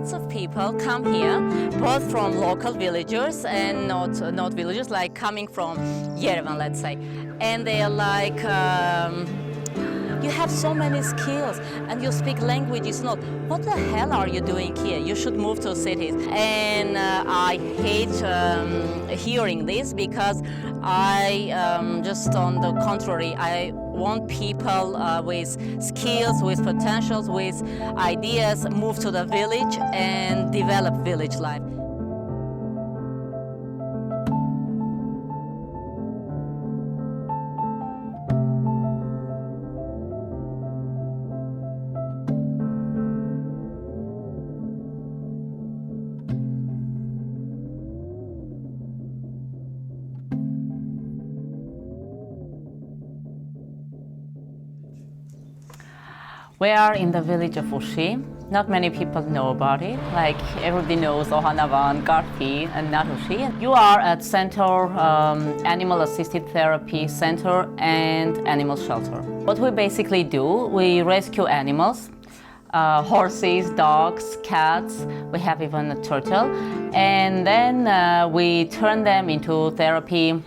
lots of people come here, both from local villagers and not villagers, like coming from Yerevan, let's say. And they're like, you have so many skills and you speak languages. Not, what the hell are you doing here? You should move to cities. And I hate hearing this, because I just on the contrary, I want people with skills, with potentials, with ideas move to the village and develop village life. We are in the village of Ushi. Not many people know about it. Like everybody knows Ohanavan, Garpi, and not Ushi. You are at Centaur Animal Assisted Therapy Center and Animal Shelter. What we basically do, we rescue animals, horses, dogs, cats, we have even a turtle, and then we turn them into therapy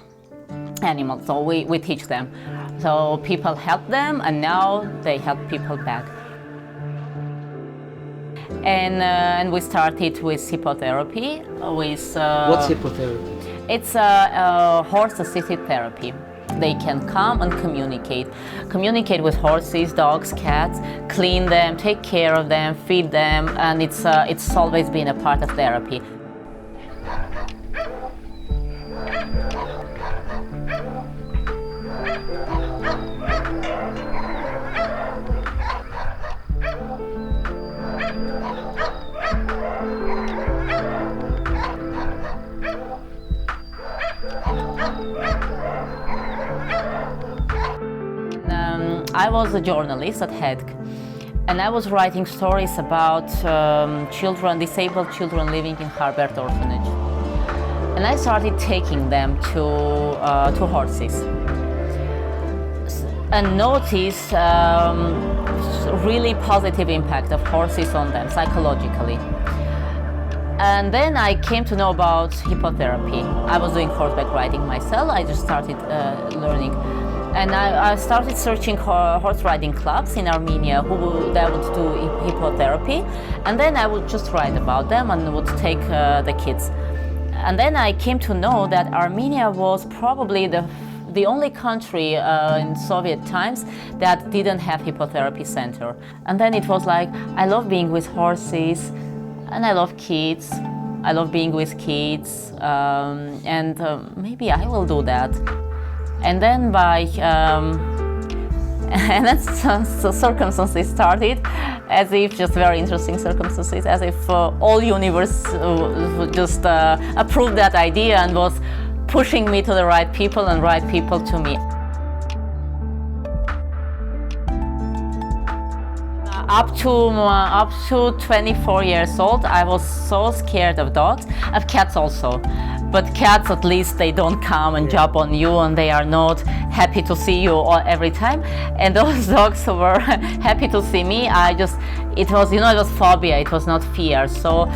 animals, so we teach them. So people help them, and now they help people back. And we started with hippotherapy. What's hippotherapy? It's a horse-assisted therapy. They can come and communicate with horses, dogs, cats, clean them, take care of them, feed them, and it's always been a part of therapy. I was a journalist at HEDC, and I was writing stories about disabled children living in Harbert orphanage. And I started taking them to horses and noticed really positive impact of horses on them psychologically. And then I came to know about hippotherapy. I was doing horseback riding myself. I just started learning. And I started searching horse riding clubs in Armenia that would do hippotherapy. And then I would just write about them and would take the kids. And then I came to know that Armenia was probably the only country in Soviet times that didn't have hippotherapy center. And then it was like, I love being with horses, and I love kids. I love being with kids, and maybe I will do that. And then and then circumstances started, as if just very interesting circumstances, as if all universe just approved that idea and was pushing me to the right people and right people to me. Up to 24 years old, I was so scared of dogs, of cats also. But cats, at least, they don't come and jump on you, and they are not happy to see you every time. And those dogs were happy to see me. It was phobia, it was not fear. So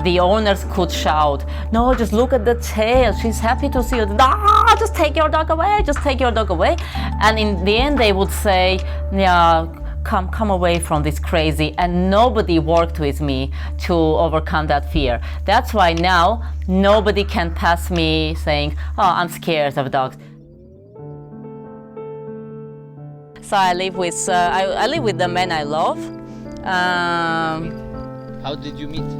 the owners could shout, "No, just look at the tail, she's happy to see you. Ah, just take your dog away, just take your dog away." And in the end, they would say, "Yeah, come away from this crazy," and nobody worked with me to overcome that fear. That's why now nobody can pass me saying, "Oh, I'm scared of dogs." So I live with the man I love. How did you meet?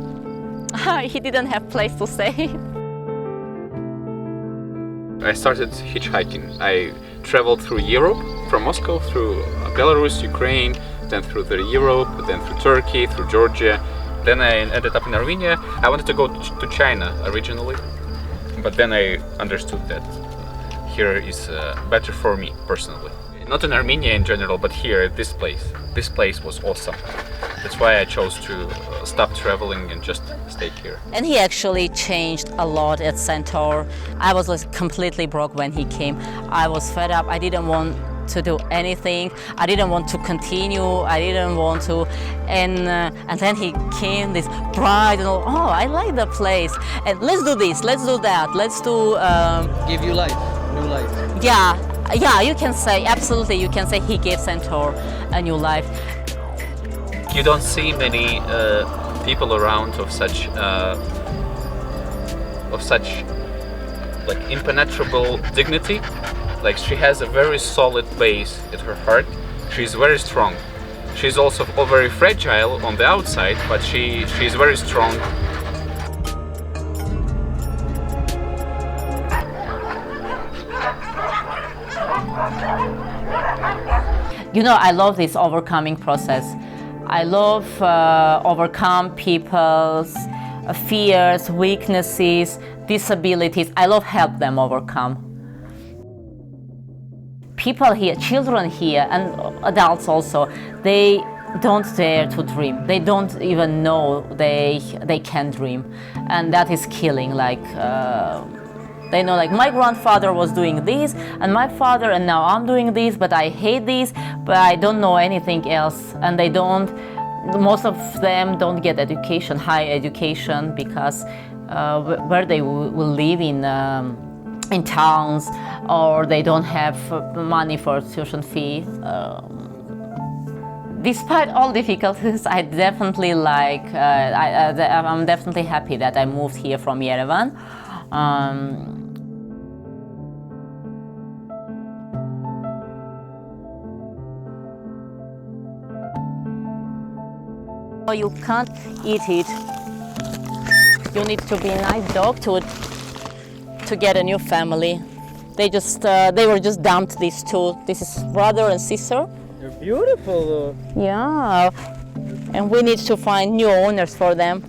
He didn't have place to stay. I started hitchhiking. I traveled through Europe, from Moscow through Belarus, Ukraine, then through Europe, then through Turkey, through Georgia. Then I ended up in Armenia. I wanted to go to China originally, but then I understood that here is better for me personally. Not in Armenia in general, but here, this place. This place was awesome. That's why I chose to stop traveling and just stay here. And he actually changed a lot at Centaur. I was completely broke when he came. I was fed up. I didn't want to do anything. I didn't want to continue. I didn't want to, and then he came this bright and oh, I like the place, and let's do this, let's do that, let's do. Give you life, new life. Yeah, you can say absolutely. You can say he gave Centaur a new life. You don't see many people around of such like impenetrable dignity. Like she has a very solid base at her heart. She's very strong. She's also very fragile on the outside, but she's very strong. You know, I love this overcoming process. I love overcome people's fears, weaknesses, disabilities. I love help them overcome. People here, children here, and adults also, they don't dare to dream. They don't even know they can dream, and that is killing. Like they know, like my grandfather was doing this, and my father, and now I'm doing this, but I hate this, but I don't know anything else, and they don't. Most of them don't get education, high education, because where they will live in towns, or they don't have money for tuition fee. Despite all difficulties, I definitely like. I'm definitely happy that I moved here from Yerevan. You can't eat it. You need to be a nice dog to get a new family. They were just dumped, these two. This is brother and sister. They're beautiful though. Yeah, and we need to find new owners for them.